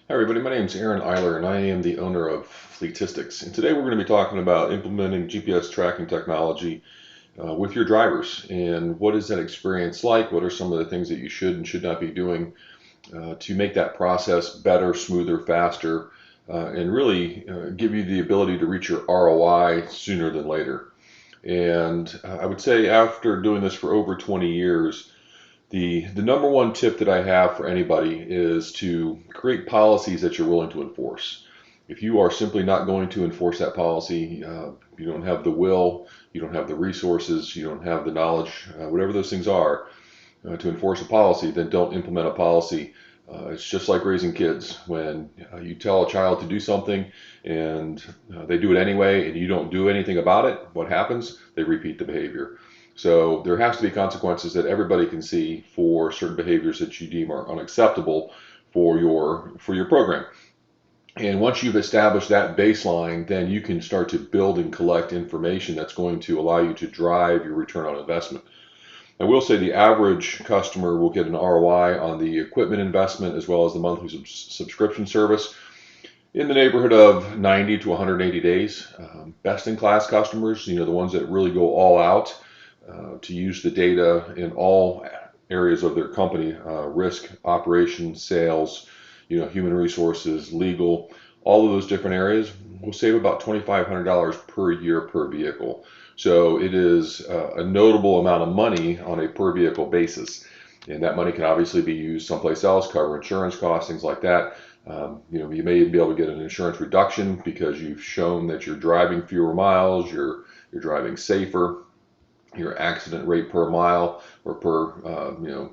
Hi everybody, my name is Aaron Eiler and I am the owner of Fleetistics. And today we're going to be talking about implementing GPS tracking technology with your drivers and what is that experience like? What are some of the things that you should and should not be doing to make that process better, smoother, faster, and really give you the ability to reach your ROI sooner than later. And I would say after doing this for over 20 years, the number one tip that I have for anybody is to create policies that you're willing to enforce. If you are simply not going to enforce that policy, you don't have the will, you don't have the resources, you don't have the knowledge, whatever those things are, to enforce a policy, then don't implement a policy. It's just like raising kids. When you tell a child to do something and they do it anyway and you don't do anything about it, what happens? They repeat the behavior. So there has to be consequences that everybody can see for certain behaviors that you deem are unacceptable for your program. And once you've established that baseline, then you can start to build and collect information that's going to allow you to drive your return on investment. I will say the average customer will get an ROI on the equipment investment as well as the monthly subscription service in the neighborhood of 90 to 180 days. Best in class customers, the ones that really go all out to use the data in all areas of their company, risk, operations, sales, human resources, legal, all of those different areas, will save about $2,500 per year per vehicle. So it is a notable amount of money on a per vehicle basis. And that money can obviously be used someplace else, cover insurance costs, things like that. You may even be able to get an insurance reduction because you've shown that you're driving fewer miles, you're driving safer, your accident rate per mile or per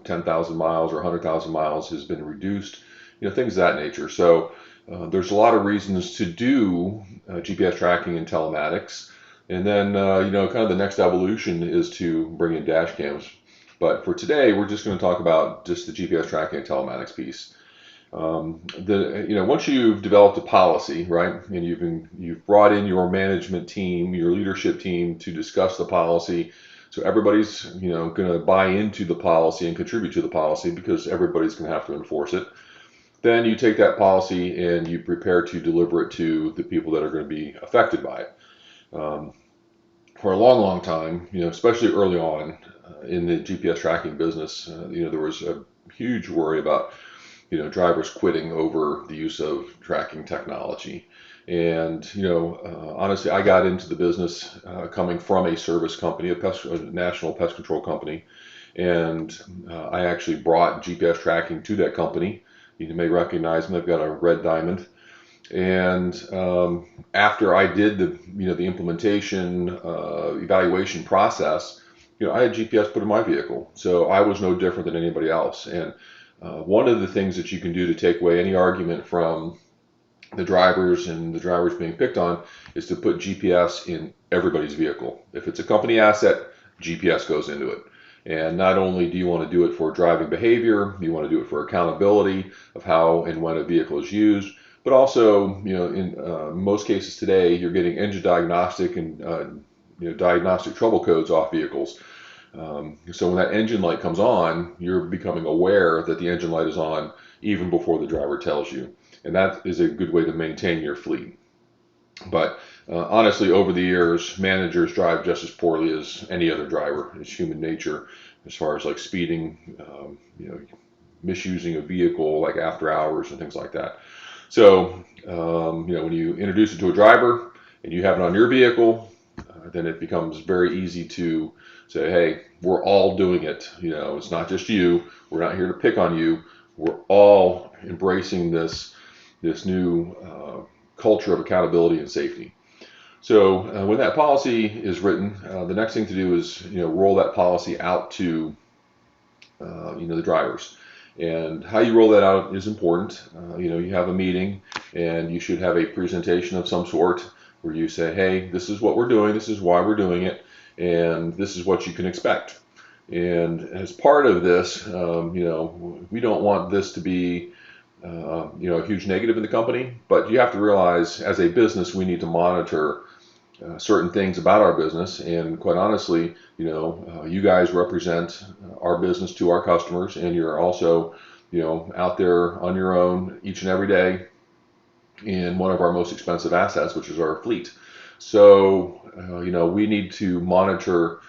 10,000 miles or 100,000 miles has been reduced, things of that nature. So there's a lot of reasons to do GPS tracking and telematics. And then, kind of the next evolution is to bring in dash cams. But for today, we're just going to talk about just the GPS tracking and telematics piece. Once you've developed a policy, right, and you've brought in your management team, your leadership team to discuss the policy, so everybody's going to buy into the policy and contribute to the policy because everybody's going to have to enforce it. Then you take that policy and you prepare to deliver it to the people that are going to be affected by it. Um, for a long, long time, especially early on in the GPS tracking business, there was a huge worry about drivers quitting over the use of tracking technology. And honestly, I got into the business coming from a service company, a national pest control company, and I actually brought GPS tracking to that company. You may recognize them; they've got a red diamond. And after I did the implementation evaluation process, I had GPS put in my vehicle, so I was no different than anybody else. And one of the things that you can do to take away any argument from the drivers and the drivers being picked on is to put GPS in everybody's vehicle. If it's a company asset, GPS goes into it. And not only do you want to do it for driving behavior, you want to do it for accountability of how and when a vehicle is used, but also, in most cases today, you're getting engine diagnostic and diagnostic trouble codes off vehicles. So when that engine light comes on, you're becoming aware that the engine light is on even before the driver tells you. And that is a good way to maintain your fleet. But honestly, over the years, managers drive just as poorly as any other driver. It's human nature as far as like speeding, misusing a vehicle like after hours and things like that. So, when you introduce it to a driver and you have it on your vehicle, then it becomes very easy to say, hey, we're all doing it. It's not just you. We're not here to pick on you. We're all embracing this new culture of accountability and safety. So when that policy is written, the next thing to do is roll that policy out to the drivers. And how you roll that out is important. You have a meeting and you should have a presentation of some sort where you say, hey, this is what we're doing, this is why we're doing it, and this is what you can expect. And as part of this, we don't want this to be, a huge negative in the company, but you have to realize as a business, we need to monitor certain things about our business. And quite honestly, you guys represent our business to our customers, and you're also out there on your own each and every day in one of our most expensive assets, which is our fleet. So, we need to monitor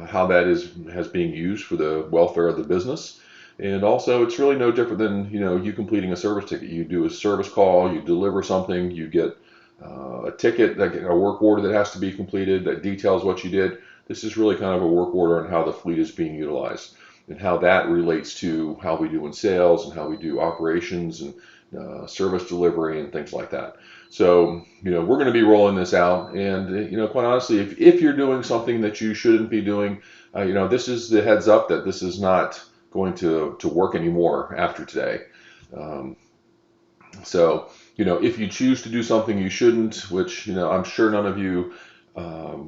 how that has being used for the welfare of the business. And also, it's really no different than, you completing a service ticket. You do a service call, you deliver something, you get a ticket, like a work order that has to be completed that details what you did. This is really kind of a work order on how the fleet is being utilized and how that relates to how we do in sales and how we do operations and service delivery and things like that. So, we're going to be rolling this out. And, quite honestly, if you're doing something that you shouldn't be doing, this is the heads up that this is not going to work anymore after today. So, if you choose to do something you shouldn't, which, I'm sure none of you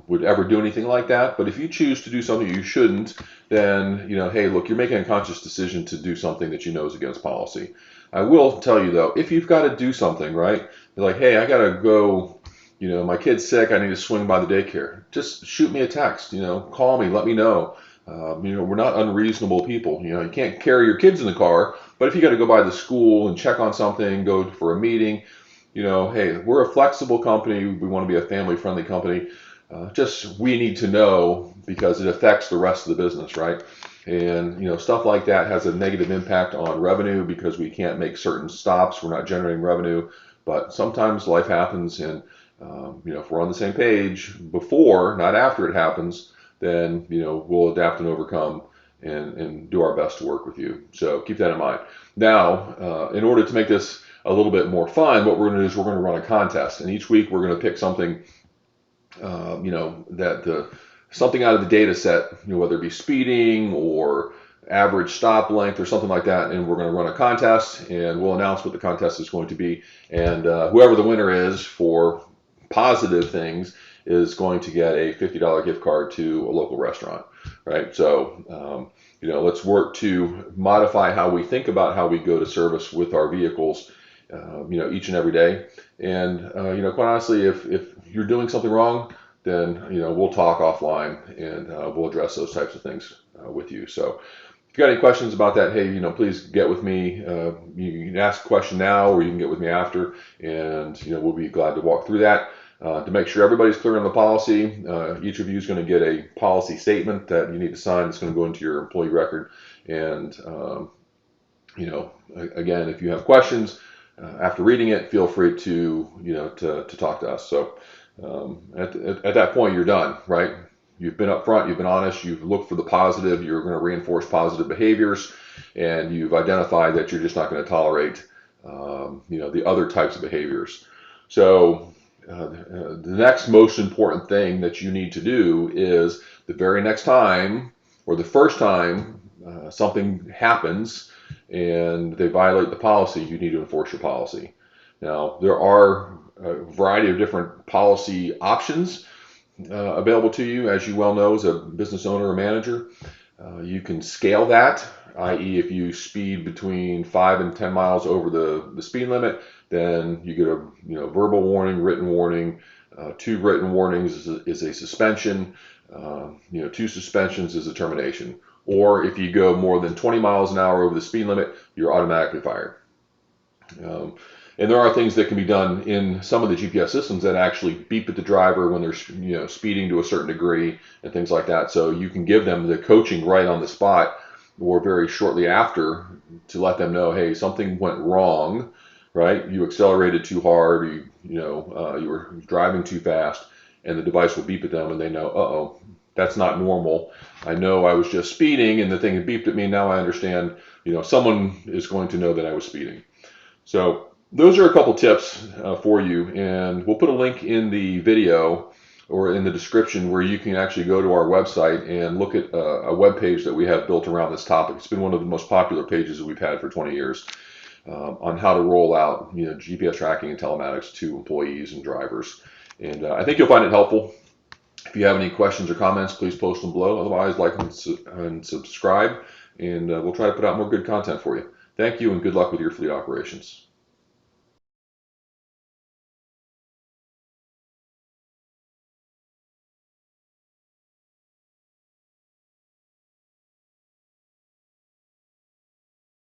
would ever do anything like that. But if you choose to do something you shouldn't, then, hey, look, you're making a conscious decision to do something that you know is against policy. I will tell you, though, if you've got to do something, right, you're like, hey, I got to go, my kid's sick, I need to swing by the daycare. Just shoot me a text, call me, let me know. We're not unreasonable people. You can't carry your kids in the car, but if you got to go by the school and check on something, go for a meeting, hey, we're a flexible company. We want to be a family-friendly company. Just we need to know because it affects the rest of the business, right? And stuff like that has a negative impact on revenue because we can't make certain stops. We're not generating revenue, but sometimes life happens, and if we're on the same page before, not after it happens, then we'll adapt and overcome and do our best to work with you. So keep that in mind. Now, in order to make this a little bit more fun, what we're going to do is we're going to run a contest, and each week we're going to pick something, something out of the data set, whether it be speeding or average stop length or something like that, and we're going to run a contest, and we'll announce what the contest is going to be, and whoever the winner is for positive things is going to get a $50 gift card to a local restaurant, right? So, let's work to modify how we think about how we go to service with our vehicles, each and every day. And, quite honestly, if you're doing something wrong, then, we'll talk offline and we'll address those types of things with you. So if you got any questions about that, hey, please get with me. You can ask a question now or you can get with me after, and, we'll be glad to walk through that. To make sure everybody's clear on the policy, each of you is going to get a policy statement that you need to sign. It's going to go into your employee record. And, again, if you have questions after reading it, feel free to, to talk to us. So at that point, you're done, right? You've been upfront, you've been honest, you've looked for the positive, you're going to reinforce positive behaviors, and you've identified that you're just not going to tolerate, the other types of behaviors. So, the next most important thing that you need to do is the very next time or the first time something happens and they violate the policy, you need to enforce your policy. Now, there are a variety of different policy options available to you, as you well know, as a business owner or manager. You can scale that, i.e. if you speed between 5 and 10 miles over the speed limit, then you get a verbal warning, written warning. 2 written warnings is a suspension. 2 suspensions is a termination. Or if you go more than 20 miles an hour over the speed limit, you're automatically fired. And there are things that can be done in some of the GPS systems that actually beep at the driver when they're speeding to a certain degree and things like that. So you can give them the coaching right on the spot or very shortly after to let them know, hey, something went wrong, right? You accelerated too hard, you were driving too fast, and the device will beep at them and they know, uh-oh, that's not normal. I know I was just speeding and the thing had beeped at me. Now I understand, someone is going to know that I was speeding. So those are a couple tips for you, and we'll put a link in the video or in the description where you can actually go to our website and look at a web page that we have built around this topic. It's been one of the most popular pages that we've had for 20 years on how to roll out GPS tracking and telematics to employees and drivers. And I think you'll find it helpful. If you have any questions or comments, please post them below. Otherwise, like and subscribe, and we'll try to put out more good content for you. Thank you, and good luck with your fleet operations.